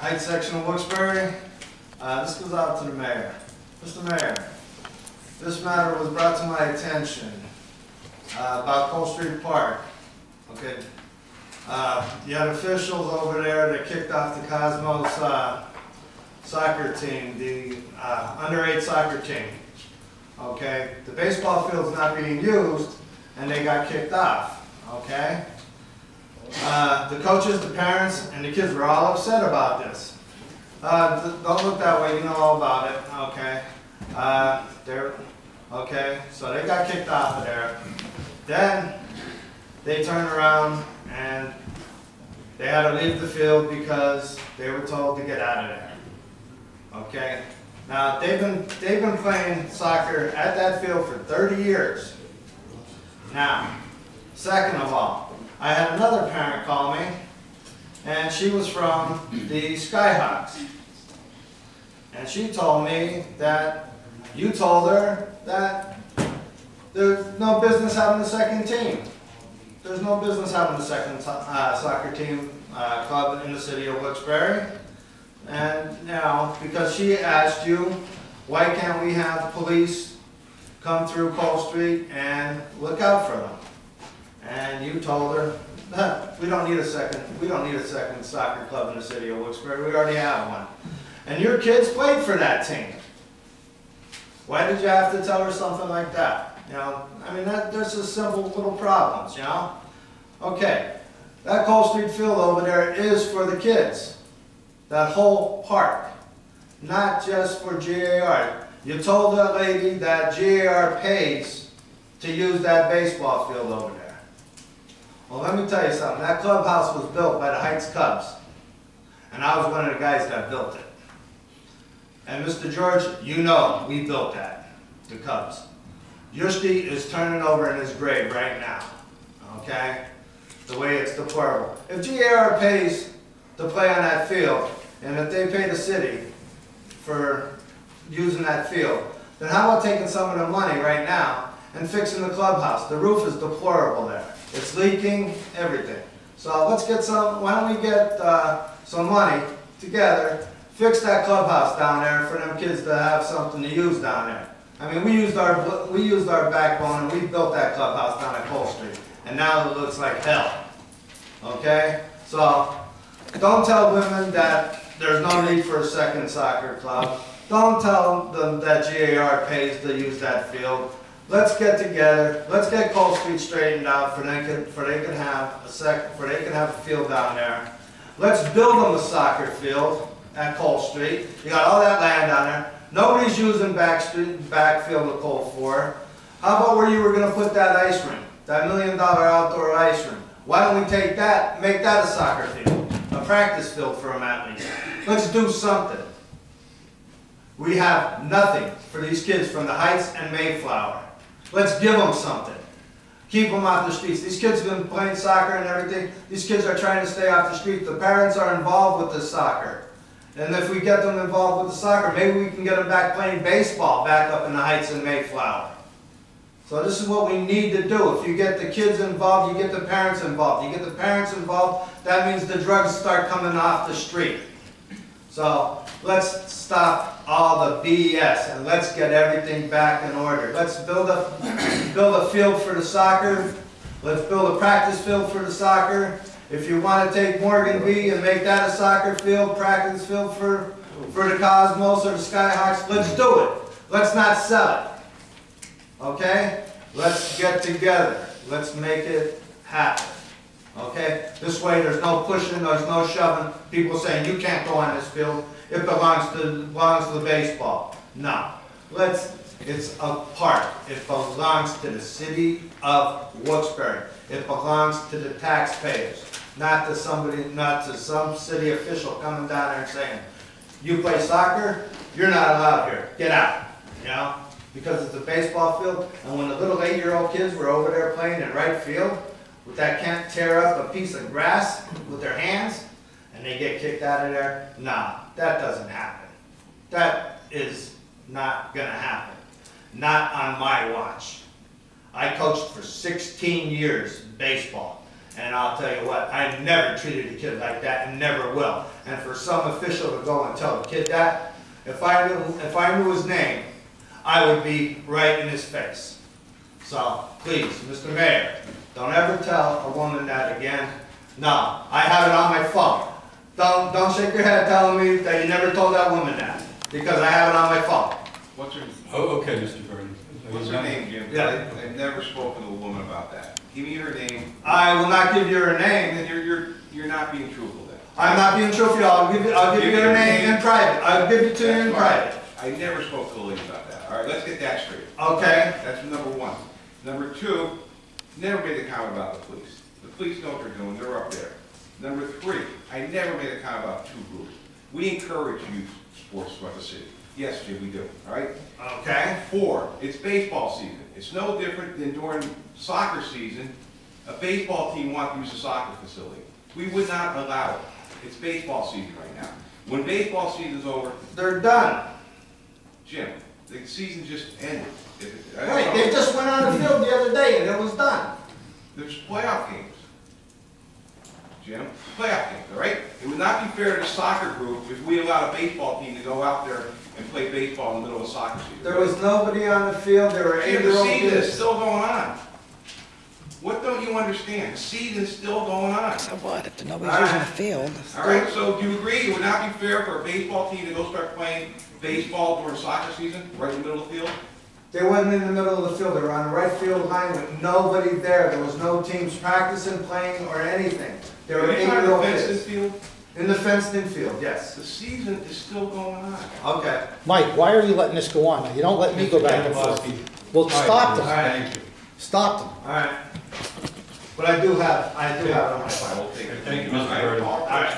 Heights section of Wilkes Barre. This goes out to the mayor. Mr. Mayor, this matter was brought to my attention about Cole Street Park. Okay, you had officials over there that kicked off the Cosmos soccer team, the under-8 soccer team. Okay, the baseball field's not being used, and they got kicked off. Okay. The coaches, the parents, and the kids were all upset about this. Don't look that way, you know all about it, okay? Okay, so they got kicked off of there. Then they turned around and they had to leave the field because they were told to get out of there. Okay? Now, they've been playing soccer at that field for 30 years. Now, second of all, I had another parent call me, and she was from the Skyhawks. And she told me that you told her that there's no business having a second team. There's no business having a second soccer team club in the city of Wilkes Barre. And now, because she asked you, why can't we have police come through Cole Street and look out for them? And you told her, we don't need a second soccer club in the city of Wilkes Barre. We already have one. And your kids played for that team. Why did you have to tell her something like that? You know, I mean, there's just simple little problems, you know? Okay, that Cole Street field over there is for the kids. That whole park, not just for GAR. You told that lady that GAR pays to use that baseball field over there. Well, let me tell you something. That clubhouse was built by the Heights Cubs, and I was one of the guys that built it. And Mr. George, you know we built that, the Cubs. Yushti is turning over in his grave right now, okay? The way it's deplorable. If GAR pays to play on that field, and if they pay the city for using that field, then how about taking some of the money right now and fixing the clubhouse? The roof is deplorable there. It's leaking, everything. So let's get some, why don't we get some money together, fix that clubhouse down there for them kids to have something to use down there. I mean, we used our backbone and we built that clubhouse down at Cole Street. And now it looks like hell. Okay? So, don't tell women that there's no need for a second soccer club. Don't tell them that GAR pays to use that field. Let's get together. Let's get Cole Street straightened out for they can have a field down there. Let's build them a soccer field at Cole Street. You got all that land down there. Nobody's using backfield of Cole 4. How about where you were going to put that ice rink, that $1 million outdoor ice rink? Why don't we take that, make that a soccer field, a practice field for them athletes? Let's do something. We have nothing for these kids from the Heights and Mayflower. Let's give them something. Keep them off the streets. These kids have been playing soccer and everything. These kids are trying to stay off the street. The parents are involved with the soccer. And if we get them involved with the soccer, maybe we can get them back playing baseball back up in the Heights and Mayflower. So this is what we need to do. If you get the kids involved, you get the parents involved. You get the parents involved, that means the drugs start coming off the street. So let's stop all the BS and let's get everything back in order. Let's build a field for the soccer. Let's build a practice field for the soccer. If you want to take Morgan B and make that a soccer field, practice field for the Cosmos or the Skyhawks, let's do it. Let's not sell it. Okay? Let's get together. Let's make it happen. Okay? This way there's no pushing, there's no shoving. People saying you can't go on this field. It belongs to the baseball. No. It's a park. It belongs to the city of Wilkes Barre. It belongs to the taxpayers. Not to some city official coming down there and saying, you play soccer, you're not allowed here. Get out. You know? Because it's a baseball field, and when the little 8-year-old kids were over there playing in right field, that can't tear up a piece of grass with their hands, and they get kicked out of there, nah, that doesn't happen. That is not going to happen. Not on my watch. I coached for 16 years baseball, And I'll tell you what, I never treated a kid like that and never will. And for some official to go and tell a kid that, if I knew his name, I would be right in his face. So please, Mr. Mayor, don't ever tell a woman that again. No, I have it on my phone. Don't shake your head telling me that you never told that woman that, because I have it on my phone. What's her? Oh, okay, Mr. Bernie. What's her name, Jim? Yeah. I've never spoken to a woman about that. Give me her name. I will not give you her name. Then you're not being truthful then. I'm not being truthful. I'll give you her name in private. I'll give it to you in private. I never spoke to a lady about that. All right, let's get that straight. Okay. That's number one. Number two, never made a comment about the police. The police know what they're doing. They're up there. Number three, I never made a comment about two groups. We encourage youth sports throughout the city. Yes, Jim, we do. All right? Okay. Four, it's baseball season. It's no different than during soccer season. A baseball team wants to use a soccer facility. We would not allow it. It's baseball season right now. When baseball season's over, They're done. Jim, the season just ended. Right. They just went on the field the other day and it was done. There's playoff games. Jim, playoff games, all right? It would not be fair to the soccer group if we allowed a baseball team to go out there and play baseball in the middle of soccer season. There was nobody on the field. There were Jim, the 8-year-old season is kids. still going on. What don't you understand? The season's still going on. So what if nobody's using the field? All right, so do you agree it would not be fair for a baseball team to go start playing baseball during soccer season, right in the middle of the field? They wasn't in the middle of the field. They were on the right field line with nobody there. There was no teams practicing, playing, or anything. There were Are you talking about 8-year-old the fenced-in kids. field? In the fenced-in field, yes. The season is still going on. Okay. Mike, why are you letting this go on? You don't let me go back and forth. Well, stop them. Thank you. Stop them. All right. But I do have it on my file. I will take it. Thank you, Mr. Burton. All right.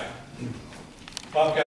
Bobcat.